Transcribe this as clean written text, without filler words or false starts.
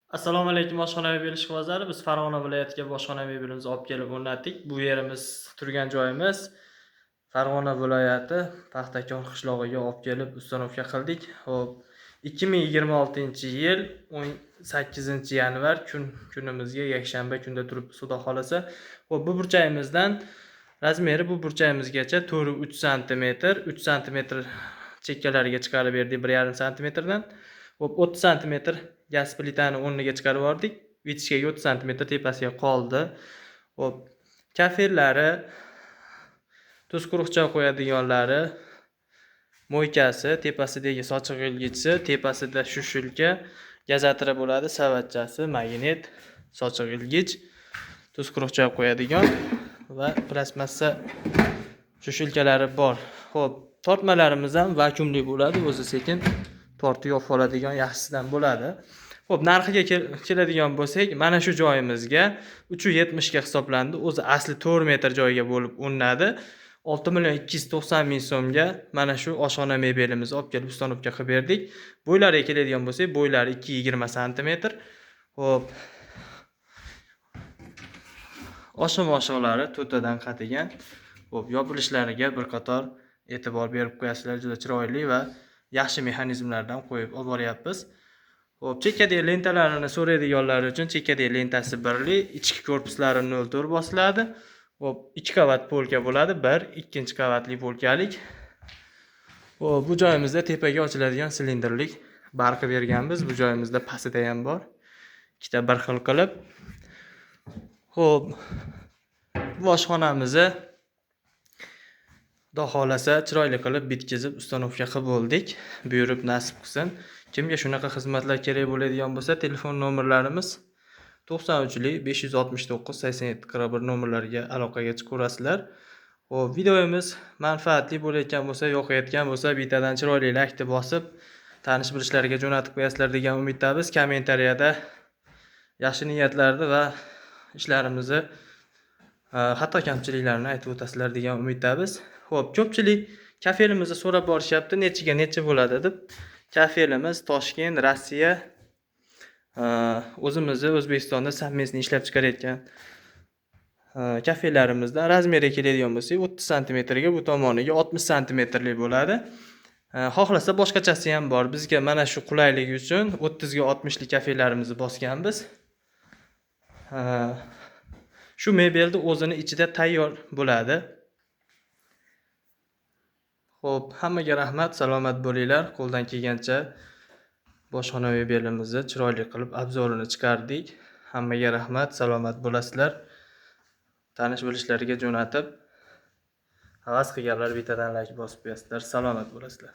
Assalomu alaykum oshxona mebel ishqibozlari. Biz Farg'ona viloyatiga oshxona mebelimizni olib kelib o'rnatdik. Bu yerimiz turgan joyimiz Farg'ona viloyati Paxtakor qishlog'iga olib kelib ustanovka qildik. Xo'p, 2026-yil 18-yanvar kunimizga yakshanba kunda turibdi, xudo xolasa. Xo'p, bu burchagimizdan razmeri bu burchagimizgacha to'ri 3 sm, 3 sm chekkalariga chiqarib berdik 1,5 sm dan. Xo'p, 30 sm gaz plitani o'rniga chiqarib yubordik. Vitishkaga 30 sm tepasiga qoldi. Xo'p, kafellari, tuz quruqcha qo'yadiganlari, mo'ykasi, tepasidagi sochiq ilgichisi, tepasida shushulka, gazatira bo'ladi, savatchasi, magnet, sochiq ilgich, tuz quruqcha qo'yadigan va plastmassa shushulkalari bor. Xo'p, tortmalarimiz ham vakuumli bo'ladi, o'zi sekin tortib yopib oladigan yaxshisidan bo'ladi. Xo'p, narxiga keladigan bo'lsak, mana shu joyimizga 370 ga hisoblandi. O'zi asli 4 metr joyga bo'lib o'rnadi. 6.290.000 so'mga mana shu oshxona mebelimizni olib kelib ustanovka qilib berdik. Bo'ylariga keladigan bo'lsak, bo'ylari 220 sm. Xo'p, oshiq-moshiqlari to'tadan qatigan. Xo'p, yopilishlariga bir qator e'tibor berib qo'yasizlar, juda chiroyli va yaxshi mexanizmlardan qo'yib olib boryapmiz. Xo'p, chekkadagi lentalarini so'raydiganlar uchun chekkadagi lentasi birli, ichki korpuslari 0.4 bosiladi. Xo'p, 2 qavat polka bo'ladi, 2 qavatli polkalik. Xo'p, bu joyimizda tepaga ochiladigan silindrlik barqi berganmiz. Bu joyimizda pastida ham bor. Ikkita bir xil qilib. Xo'p, bu oshxonamizni Xudo xolasa chiroyli qilib bitkizib ustanovka qilib bo'ldik. Buyurib nasib qilsin. Kimga shunaqa xizmatlar kerak bo'ladigan bo'lsa, telefon nomerlarimiz 93 569 87 41 nomerlariga aloqaga chiqaverasizlar. Xo'p, videomiz manfaatli bo'layotgan bo'lsa, yoqayotgan bo'lsa, bittadan chiroyli laykni bosib, tanish bilishlarga jo'natib qo'yasizlar degan umiddamiz. Kommentariyada yaxshi niyatlarni va ishlarimizni hatto kamchiliklarni aytib o'tasizlar degan umiddamiz. Xo'p, ko'pchilik kafelimizni so'rab borishyapti, necha bo'ladi deb. Kafelimiz Toshkent, Rossiya, o'zimizni O'zbekistonda savmestni ishlab chiqarayotgan kafelarimizdan razmeriga keladigan bo'lsak, 30 sm ga, bu tomoniga 60 sm lik bo'ladi. Xohlasa boshqachasi ham bor. Bizga mana shu qulayligi uchun 30 ga 60 lik kafelarimizni bosganmiz. Shu mebelni o'zini ichida tayyor bo'ladi. Xo'p, hammaga rahmat, salomat bo'linglar. Qo'ldan kelgancha boshxona mebelimizni chiroyli qilib obzorini chiqardik. Hammaga rahmat, salomat bo'lasizlar. Tanish bilishlarga jo'natib, havas qilganlar bittadan like bosib qo'yasizlar. Salomat bo'lasizlar.